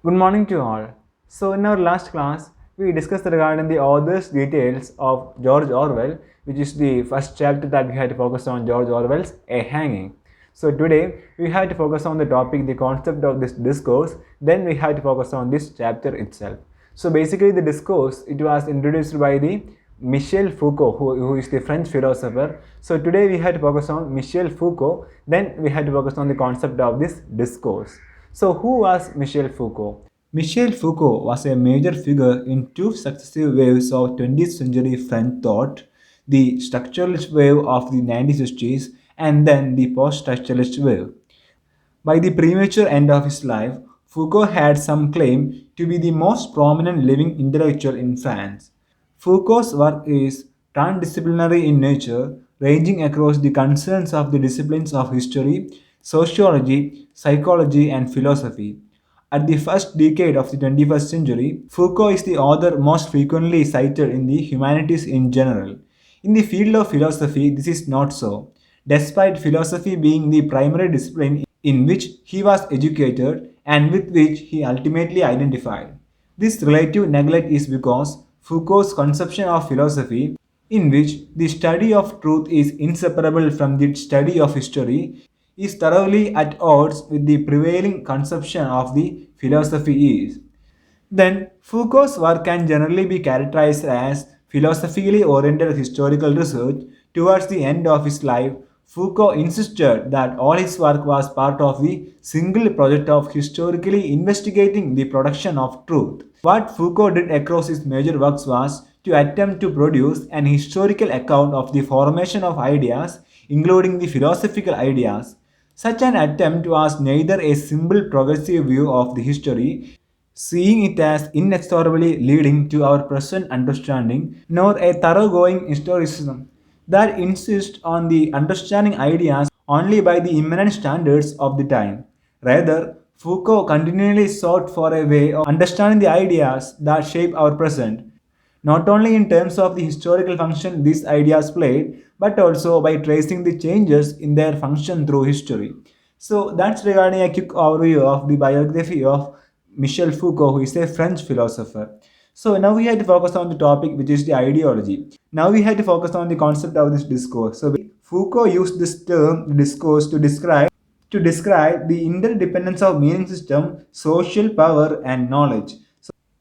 Good morning to all. So, in our last class, we discussed regarding the author's details of George Orwell, which is the first chapter that we had to focus on George Orwell's A Hanging. So, today we had to focus on the topic, the concept of this discourse, then we had to focus on this chapter itself. So, basically, the discourse it was introduced by the Michel Foucault, who is the French philosopher. So, today we had to focus on Michel Foucault, then we had to focus on the concept of this discourse. So, who was Michel Foucault? Michel Foucault was a major figure in two successive waves of 20th century French thought, the structuralist wave of the 1960s and then the post structuralist wave. By the premature end of his life, Foucault had some claim to be the most prominent living intellectual in France. Foucault's work is transdisciplinary in nature, ranging across the concerns of the disciplines of history, sociology, psychology, and philosophy. At the first decade of the 21st century, Foucault is the author most frequently cited in the humanities in general. In the field of philosophy, this is not so. Despite philosophy being the primary discipline in which he was educated and with which he ultimately identified. This relative neglect is because Foucault's conception of philosophy, in which the study of truth is inseparable from the study of history, is thoroughly at odds with the prevailing conception of the philosophy is. Then, Foucault's work can generally be characterized as philosophically oriented historical research. Towards the end of his life, Foucault insisted that all his work was part of the single project of historically investigating the production of truth. What Foucault did across his major works was to attempt to produce an historical account of the formation of ideas, including the philosophical ideas. Such an attempt was neither a simple progressive view of the history, seeing it as inexorably leading to our present understanding, nor a thoroughgoing historicism that insists on the understanding ideas only by the immanent standards of the time. Rather, Foucault continually sought for a way of understanding the ideas that shape our present, not only in terms of the historical function these ideas played, but also by tracing the changes in their function through history. So that's regarding a quick overview of the biography of Michel Foucault, who is a French philosopher. So now we had to focus on the topic, which is the ideology. Now we had to focus on the concept of this discourse. So Foucault used this term discourse to describe the interdependence of meaning system, social power, and knowledge.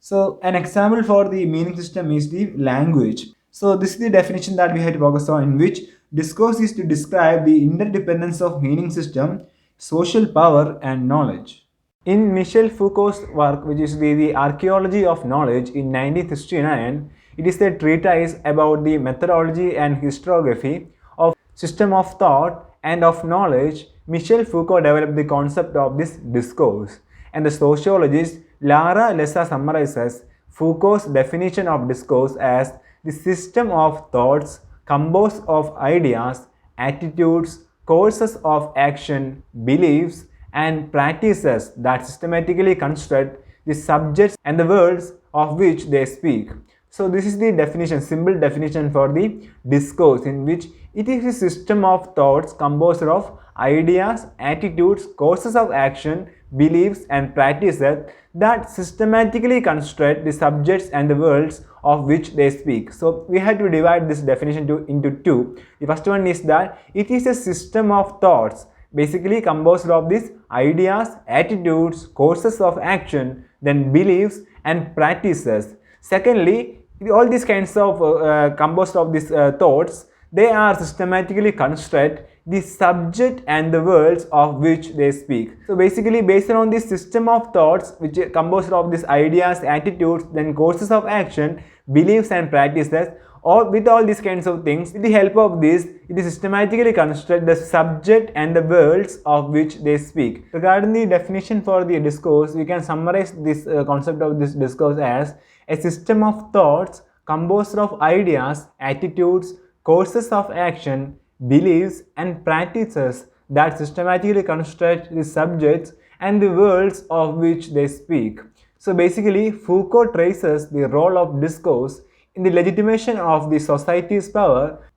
So an example for the meaning system is the language. So this is the definition that we had to focus on, in which discourse is to describe the interdependence of meaning system, social power, and knowledge. In Michel Foucault's work, which is the Archaeology of Knowledge in 1969, it is a treatise about the methodology and historiography of system of thought and of knowledge. Michel Foucault developed the concept of this discourse, and the sociologist Lara Lessa summarizes Foucault's definition of discourse as the system of thoughts composed of ideas, attitudes, courses of action, beliefs, and practices that systematically construct the subjects and the worlds of which they speak. So this is the definition, simple definition for the discourse, in which it is a system of thoughts composed of ideas, attitudes, courses of action, beliefs, and practices that systematically construct the subjects and the worlds of which they speak. So we had to divide this definition into two. The first one is that it is a system of thoughts basically composed of these ideas, attitudes, courses of action, then beliefs and practices. Secondly, all these kinds of composed of these thoughts, they are systematically construct the subject and the worlds of which they speak. So basically, based on this system of thoughts, which is composed of these ideas, attitudes, then courses of action, beliefs and practices, or with all these kinds of things, with the help of this, it is systematically construct the subject and the worlds of which they speak. Regarding the definition for the discourse, we can summarize this concept of this discourse as a system of thoughts composed of ideas, attitudes, courses of action, beliefs, and practices that systematically construct the subjects and the worlds of which they speak. So basically, Foucault traces the role of discourse in the legitimation of the society's power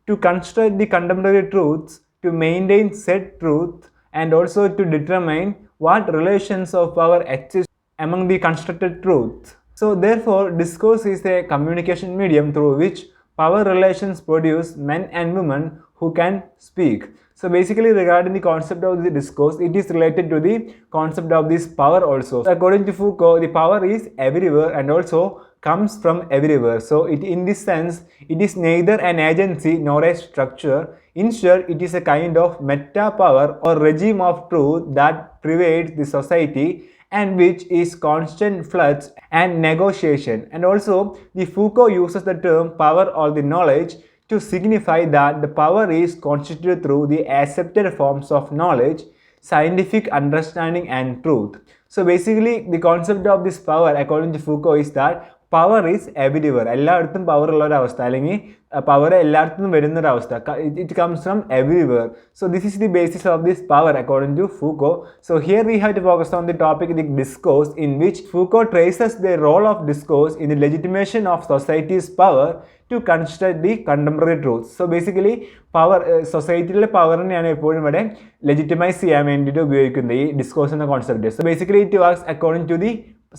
to construct the contemporary truths, to maintain said truth, and also to determine what relations of power exist among the constructed truths. So therefore, discourse is a communication medium through which power relations produce men and women who can speak. So basically regarding the concept of the discourse, it is related to the concept of this power also. So according to Foucault, the power is everywhere and also comes from everywhere. So in this sense, it is neither an agency nor a structure. Instead, it is a kind of meta power or regime of truth that pervades the society and which is constant flux and negotiation. And also, the Foucault uses the term power or the knowledge to signify that the power is constituted through the accepted forms of knowledge, scientific understanding and truth. So basically the concept of this power according to Foucault is that power is everywhere. എല്ലായിടത്തും power ഉള്ള ഒരു അവസ്ഥ അല്ലെങ്കിൽ power എല്ലായിടത്തും വരുന്ന ഒരു അവസ്ഥ. It comes from everywhere. So this is the basis of this power according to Foucault. So here we have to focus on the topic the discourse, in which Foucault traces the role of discourse in the legitimation of society's power to construct the contemporary truths. So basically power സൊസൈറ്റിയിലെ പവറിനെയാണ് എപ്പോഴും ഇവിടെ legitimise ചെയ്യാൻ വേണ്ടിയിട്ട് ഉപയോഗിക്കുന്നത് ഈ discourse എന്ന concept. So basically it works according to the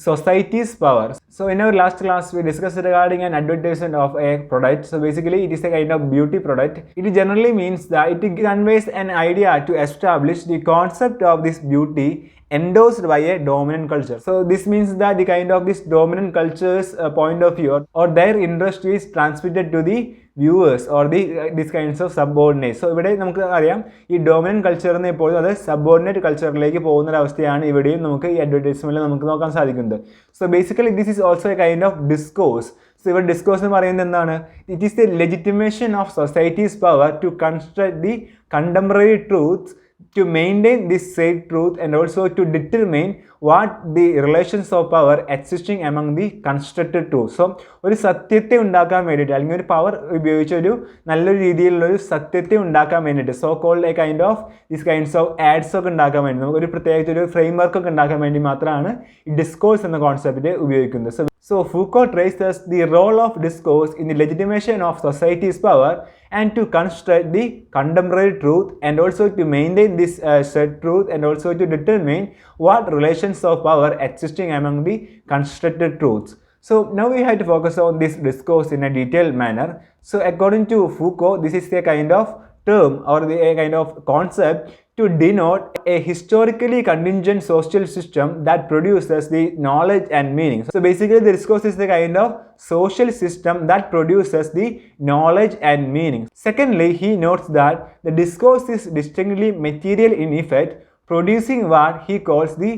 society's power. So in our last class we discussed regarding an advertisement of a product. So basically it is a kind of beauty product. It generally means that it conveys an idea to establish the concept of this beauty endorsed by a dominant culture. So this means that the kind of this dominant culture's point of view or their interest is transmitted to the viewers or these kinds of subordinates. So ഇവിടെ നമുക്ക് അറിയാം ഈ dominant കൾച്ചറിൽ നിന്ന് എപ്പോഴും അത് subordinate കൾച്ചറിലേക്ക് പോകുന്ന ഒരു അവസ്ഥയാണ് ഇവിടെയും നമുക്ക് ഈ അഡ്വർടൈസ്മെന്റിൽ നമുക്ക് നോക്കാൻ സാധിക്കുന്നത്. So basically this is also a kind of discourse. So ഇവിടെ ഡിസ്കോഴ്സ് എന്ന് പറയുന്നത് എന്താണ്? It is the legitimation of society's power to construct the contemporary truths, to maintain this said truth and also to determine what the relations of power existing among the constructed truth. So ഒരു സത്യത്തെ ഉണ്ടാക്കാൻ വേണ്ടിയിട്ട് അല്ലെങ്കിൽ ഒരു power ഉപയോഗിച്ച് ഒരു നല്ലൊരു രീതിയിലുള്ള ഒരു സത്യത്തെ ഉണ്ടാക്കാൻ വേണ്ടിയിട്ട് so called a kind of this kinds of ads ഒക്കെ ഉണ്ടാക്കാൻ വേണ്ടി നമുക്ക് ഒരു പ്രത്യേകിച്ച് ഒരു ഫ്രെയിം വർക്ക് ഒക്കെ ഉണ്ടാക്കാൻ വേണ്ടി മാത്രമാണ് ഈ ഡിസ്കോഴ്സ് എന്ന കോൺസെപ്റ്റ് ഉപയോഗിക്കുന്നത്. So Foucault traces the role of discourse in the legitimation of society's power and to construct the contemporary truth and also to maintain this said truth and also to determine what relations of power existing among the constructed truths. So now we have to focus on this discourse in a detailed manner. So according to Foucault, this is a kind of term or a kind of concept to denote a historically contingent social system that produces the knowledge and meaning. So basically the discourse is the kind of social system that produces the knowledge and meaning. Secondly, he notes that the discourse is distinctly material in effect, producing what he calls the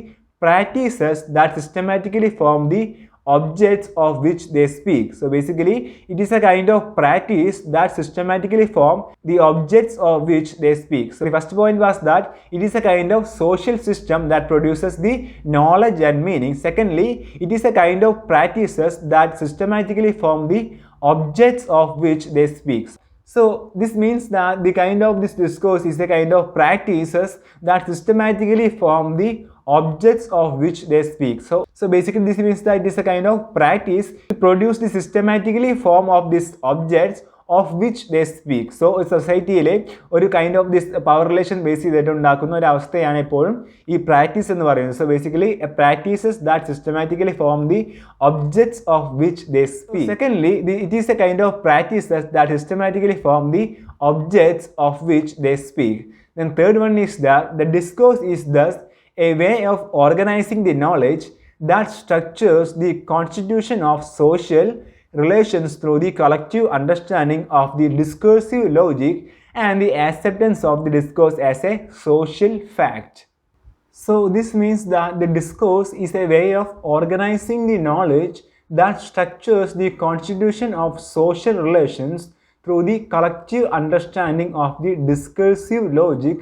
practices that systematically form the objects of which they speak. So basically it is a kind of practice that systematically form the objects of which they speak. So the first point was that it is a kind of social system that produces the knowledge and meaning. Secondly, it is a kind of practices that systematically form the objects of which they speak. So this means that the kind of this discourse is a kind of practices that systematically form the objects of which they speak. So basically this means that it is a kind of practice to produce the systematically form of these objects of which they speak. So സൊസൈറ്റിയിലെ ഒരു kind of this power relation base ചെയ്തിട്ട് ഉണ്ടാക്കുന്ന ഒരു അവസ്ഥയാണ് എപ്പോഴും ഈ practice എന്ന് പറയുന്നത്. So basically practices that systematically form the objects of which they speak. Secondly it is A kind of practices that systematically form the objects of which they speak. Then third one is that the discourse is thus a way of organizing the knowledge that structures the constitution of social relations through the collective understanding of the discursive logic and the acceptance of the discourse as a social fact. So this means that the discourse is a way of organizing the knowledge that structures the constitution of social relations through the collective understanding of the discursive logic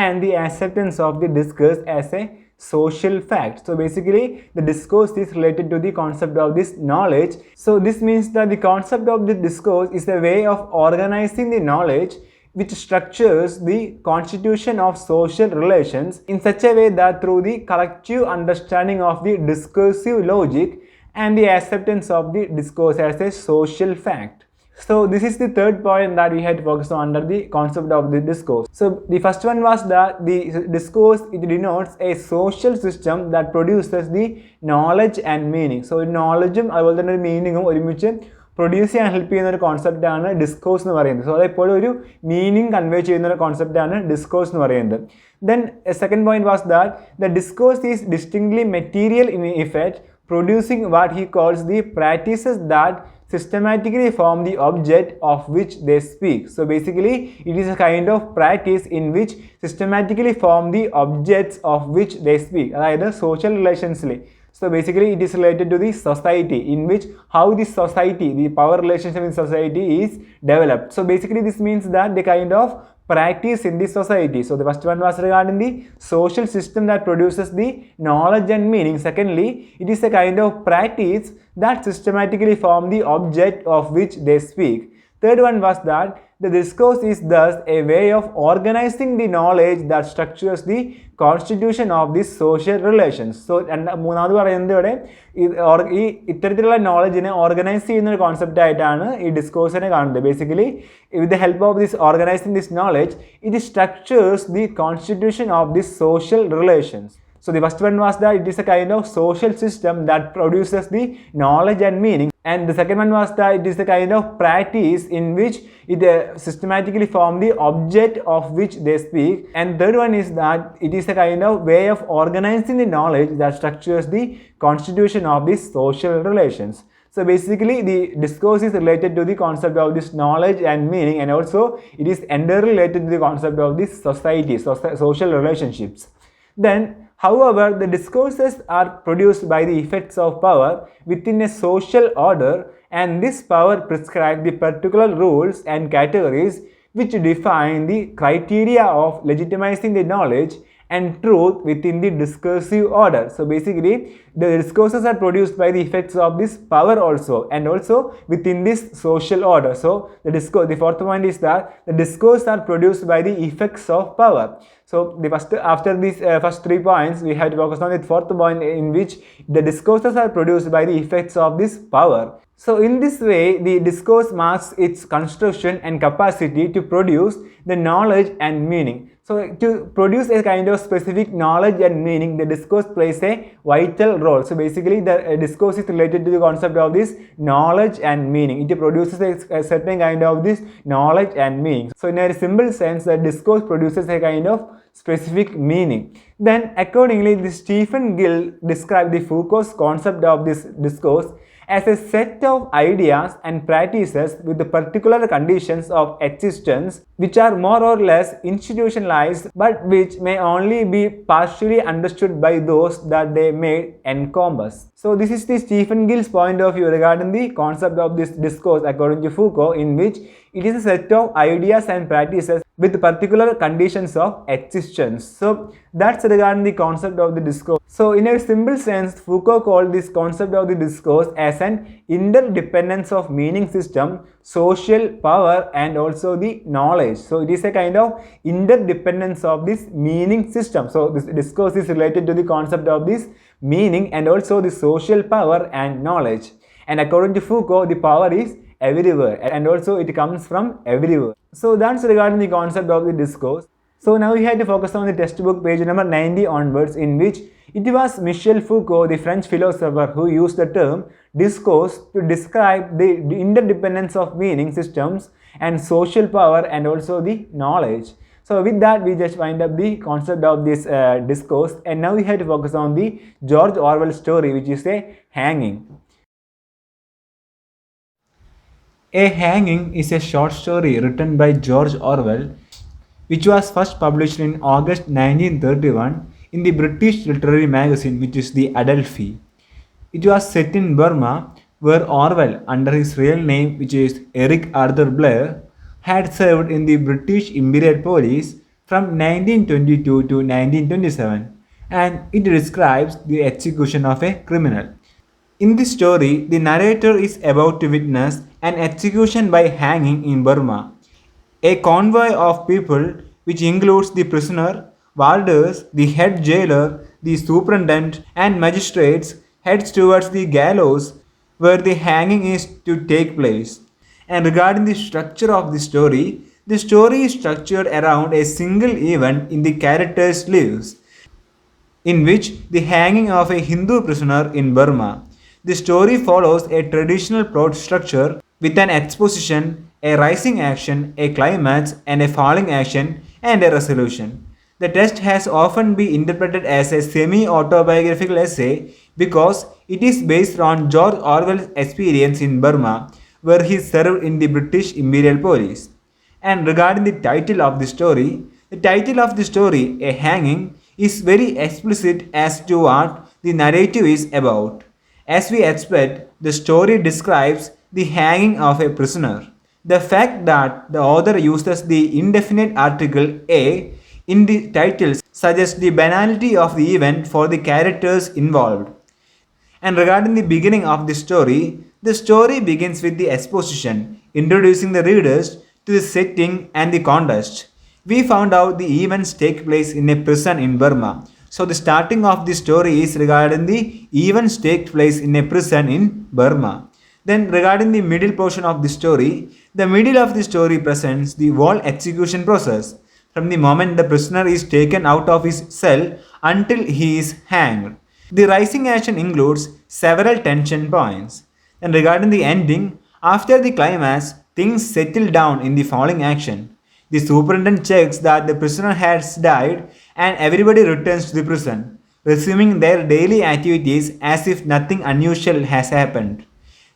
and the acceptance of the discourse as a social fact. So basically the discourse is related to the concept of this knowledge. So this means that the concept of the discourse is a way of organizing the knowledge which structures the constitution of social relations in such a way that through the collective understanding of the discursive logic and the acceptance of the discourse as a social fact. So this is the third point that we had to focus on under the concept of the discourse. So the first one was that the discourse, it denotes a social system that produces the knowledge and meaning. So knowledge അതുപോലെ തന്നെ ഒരു മീനിങ്ങും ഒരുമിച്ച് produce ചെയ്യാൻ help ചെയ്യുന്ന ഒരു കോൺസെപ്റ്റാണ് discourse എന്ന് പറയുന്നത്. So അതെപ്പോഴും ഒരു മീനിങ് കൺവേ ചെയ്യുന്ന ഒരു കോൺസെപ്റ്റാണ് ഡിസ്കോഴ്സ് എന്ന് പറയുന്നത്. Then a second point was that the discourse is distinctly material in effect, producing what he calls the practices that systematically form the object of which they speak. So basically it is a kind of practice in which systematically form the objects of which they speak. അതായത് social relationsly. So basically it is related to the society, in which how the society, the power relationship in society is developed. So basically this means that the kind of practice in the society. So the first one was regarding the social system that produces the knowledge and meaning. Secondly, it is a kind of practice that systematically form the object of which they speak. Third one was that the discourse is thus a way of organizing the knowledge that structures the constitution of these social relations. So മൂന്നാമത് പറയുന്നത് ഇവിടെ ഈ ഇത്തരത്തിലുള്ള നോളജിനെ organise ചെയ്യുന്ന ഒരു concept ആയിട്ടാണ് ഈ ഡിസ്കോഴ്സിനെ കാണുന്നത്. Basically with the help of this organising this knowledge it structures the constitution of this social relations. So the first one was that it is a kind of social system that produces the knowledge and meaning, and the second one was that it is a kind of practice in which it systematically form the object of which they speak, and third one is that it is a kind of way of organizing the knowledge that structures the constitution of these social relations. So basically the discourse is related to the concept of this knowledge and meaning, and also it is entirely related to the concept of this society, social relationships. Then however, the discourses are produced by the effects of power within a social order, and this power prescribes the particular rules and categories which define the criteria of legitimizing the knowledge and truth within the discursive order. So basically the discourses are produced by the effects of this power also, and also within this social order. So the fourth point is that the discourses are produced by the effects of power. So after these first 3 points, we have to focus on the fourth point, in which the discourses are produced by the effects of this power. So in this way, the discourse marks its construction and capacity to produce the knowledge and meaning. So to produce a kind of specific knowledge and meaning, the discourse plays a vital role. So basically the discourse is related to the concept of this knowledge and meaning. It produces a certain kind of this knowledge and meaning. So in a simple sense, the discourse produces a kind of specific meaning. Then accordingly, Stephen Gill described the Foucault's concept of this discourse as a set of ideas and practices with the particular conditions of existence which are more or less institutionalized, but which may only be partially understood by those that they may encompass. So this is the Stephen Gill's point of view regarding the concept of this discourse according to Foucault, in which it is a set of ideas and practices with particular conditions of existence. So that's regarding the concept of the discourse. So in a simple sense, Foucault called this concept of the discourse as an interdependence of meaning system, social power, and also the knowledge. So it is a kind of interdependence of this meaning system. So this discourse is related to the concept of this meaning and also the social power and knowledge. And according to Foucault, the power is everywhere, and also it comes from everywhere. So that's regarding the concept of the discourse. So now we had to focus on the textbook page number 90 onwards, in which it was Michel Foucault, the French philosopher, who used the term discourse to describe the interdependence of meaning systems and social power and also the knowledge. So with that, we just wind up the concept of this discourse, and now we had to focus on the George Orwell story, which is a hanging. A Hanging is a short story written by George Orwell, which was first published in August 1931 in the British literary magazine, which is the Adelphi. It was set in Burma, where Orwell, under his real name, which is Eric Arthur Blair, had served in the British Imperial Police from 1922 to 1927, and it describes the execution of a criminal. In this story, the narrator is about to witness an execution by hanging in Burma. A convoy of people, which includes the prisoner, warders, the head jailer, the superintendent, and magistrates, heads towards the gallows where the hanging is to take place. And regarding the structure of the story is structured around a single event in the character's lives, in which the hanging of a Hindu prisoner in Burma. The story follows a traditional plot structure with an exposition, a rising action, a climax, and a falling action, and a resolution. The text has often been interpreted as a semi autobiographical essay because it is based on George Orwell's experience in Burma, where he served in the British Imperial Police. And regarding the title of the story, A Hanging, is very explicit as to what the narrative is about. As we expect, the story describes the hanging of a prisoner. The fact that the author uses the indefinite article a in the title suggests the banality of the event for the characters involved. And regarding the beginning of the story begins with the exposition, introducing the readers to the setting and the context. We found out the events take place in a prison in Burma. So the starting of the story is regarding the events take place in a prison in Burma. Then regarding the middle portion of the middle of the story presents the whole execution process from the moment the prisoner is taken out of his cell until he is hanged. The rising action includes several tension points. And regarding the ending, after the climax, things settle down in the falling action. The superintendent checks that the prisoner has died and everybody returns to the prison, resuming their daily activities as if nothing unusual has happened.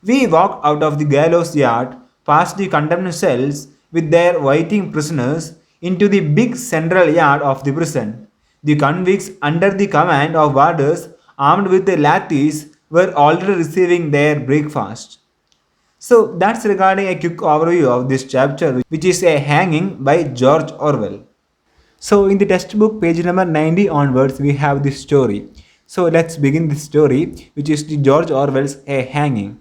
We walk out of the gallows yard, past the condemned cells with their waiting prisoners, into the big central yard of the prison. The convicts, under the command of warders armed with the lathis, were already receiving their breakfast. So that's regarding a quick overview of this chapter, which is A Hanging by George Orwell. So in the textbook, page number 90 onwards, we have this story. So let's begin this story, which is the George Orwell's A Hanging.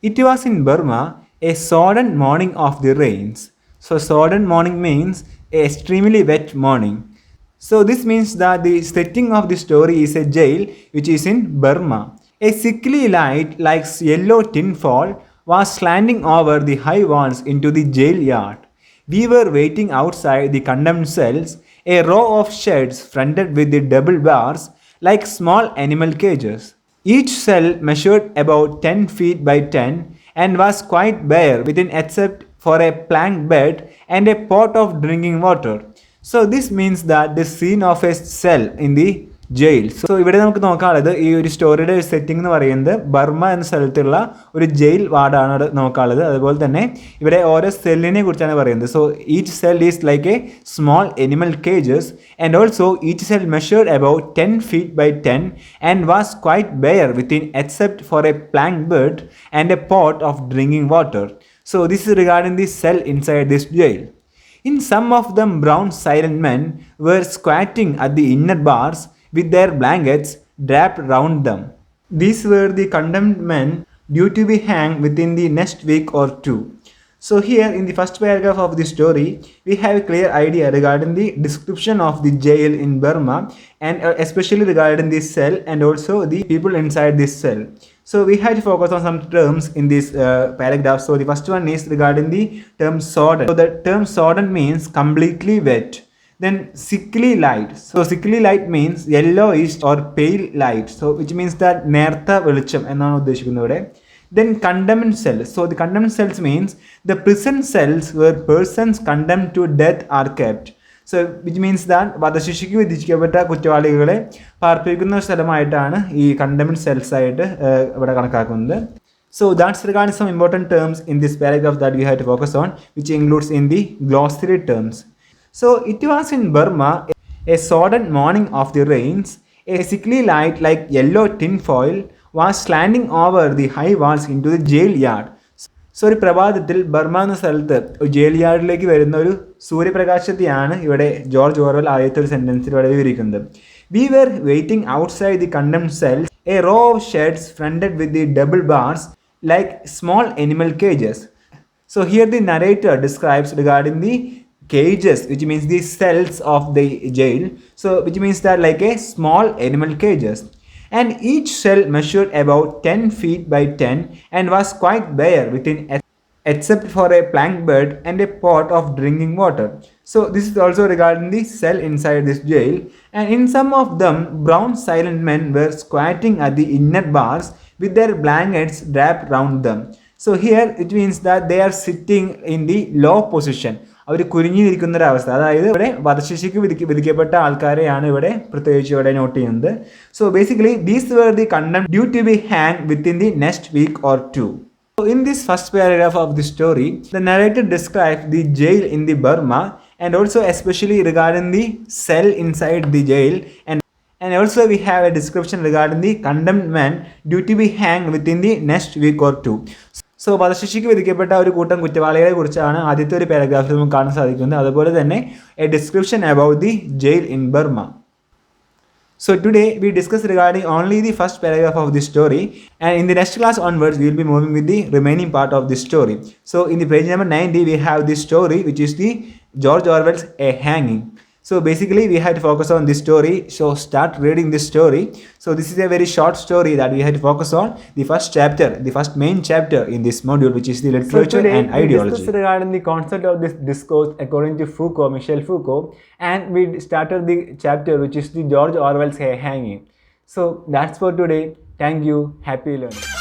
It was in Burma, a sodden morning of the rains. So sodden morning means a extremely wet morning. So this means that the setting of the story is a jail which is in Burma. A sickly light like yellow tinfoil was slanting over the high walls into the jail yard. We were waiting outside the condemned cells, a row of sheds fronted with the double bars like small animal cages. Each cell measured about 10 feet by 10 and was quite bare within except for a plank bed and a pot of drinking water. So this means that the scene of a cell in the jail. So ഇവിടെ നമുക്ക് നോക്കാനുള്ളത് ഈ ഒരു സ്റ്റോറിയുടെ ഒരു setting എന്ന് പറയുന്നത് Burma എന്ന സ്ഥലത്തുള്ള ഒരു ജയിൽ വാർഡാണ് നോക്കാനുള്ളത്. അതുപോലെ തന്നെ ഇവിടെ ഓരോ സെല്ലിനെ കുറിച്ചാണ് പറയുന്നത്. So each cell is like A small animal cages and also each cell measured about 10 feet by 10 and was quite bare within except for a plank bed and a pot of drinking water. So this is regarding the cell inside this jail. In some of them, brown silent men were squatting at the inner bars with their blankets draped round them. These were the condemned men due to be hanged within the next week or two. So here in the first paragraph of the story, we have a clear idea regarding the description of the jail in Burma and especially regarding this cell and also the people inside this cell. So we have to focus on some terms in this paragraph. So the first one is regarding the term sodden. So the term sodden means completely wet. Then sickly light. So sickly light means yellowish or pale light. So which means that നേർത്ത വെളിച്ചം എന്നാണ് ഉദ്ദേശിക്കുന്നത് ഇവിടെ. Then condemned cells. So the condemned cells means the prison cells where persons condemned to death are kept. So which means that വധശിക്ഷയ്ക്ക് വിധിക്കപ്പെട്ട കുറ്റവാളികളെ പാർപ്പിക്കുന്ന സ്ഥലമായിട്ടാണ് ഈ condemned cells ആയിട്ട് ഇവിടെ കണക്കാക്കുന്നത്. So that's regarding some important terms in this paragraph that we have to focus on, which includes in the glossary terms. So it was in Burma, a sodden morning of the rains, a sickly light like yellow tinfoil was slanting over the high walls into the jail yard. So ഒരു പ്രഭാതത്തിൽ Burma എന്ന സ്ഥലത്ത് ഒരു jail യാർഡിലേക്ക് വരുന്ന ഒരു സൂര്യപ്രകാശത്തെയാണ് ഇവിടെ George Orwell ആദ്യത്തെ ഒരു സെൻറ്റൻസിൽ ഇവിടെ വിവരിക്കുന്നത്. We were waiting outside the condemned cells, a row of sheds fronted with the double bars like small animal cages. So here the narrator describes regarding the cages, which means the cells of the jail. So which means that like a small animal cages. And each cell measured about 10 feet by 10 and was quite bare within except for a plank bed and a pot of drinking water. So this is also regarding the cell inside this jail, and in some of them brown silent men were squatting at the inner bars with their blankets wrapped round them. So here it means that they are sitting in the low position. അവർ കുനിഞ്ഞിരിക്കുന്ന ഒരു അവസ്ഥ, അതായത് ഇവിടെ വധശിക്ഷയ്ക്ക് വിധിക്കപ്പെട്ട ആൾക്കാരെയാണ് ഇവിടെ പ്രത്യേകിച്ച് ഇവിടെ note ചെയ്യുന്നത്. So basically these were the condemned due to be hang within the next week or two. So in this first paragraph of the story, the narrator describes the jail in the Burma, and also especially regarding the cell inside the jail, and also we have a description regarding the condemned man due to be hanged within the next week or two. So വധശിക്ഷയ്ക്ക് വിധിക്കപ്പെട്ട ഒരു കൂട്ടം കുറ്റവാളികളെ കുറിച്ചാണ് ആദ്യത്തെ ഒരു പാരഗ്രാഫിൽ നമുക്ക് കാണാൻ സാധിക്കുന്നത്. അതുപോലെ തന്നെ A description about the jail in Burma. So today we discuss regarding only the first paragraph of this story, and in the next class onwards we will be moving with the remaining part of this story. So in the page number 90 we have this story, which is the George Orwell's A Hanging. So basically we have to focus on this story, so start reading this story. So this is a very short story that we have to focus on the first chapter, the first main chapter in this module, which is the literature and ideology. We discussed regarding the concept of this discourse according to Foucault, Michel Foucault, and we started the chapter which is the George Orwell's A Hanging. So that's for today. Thank you. Happy learning.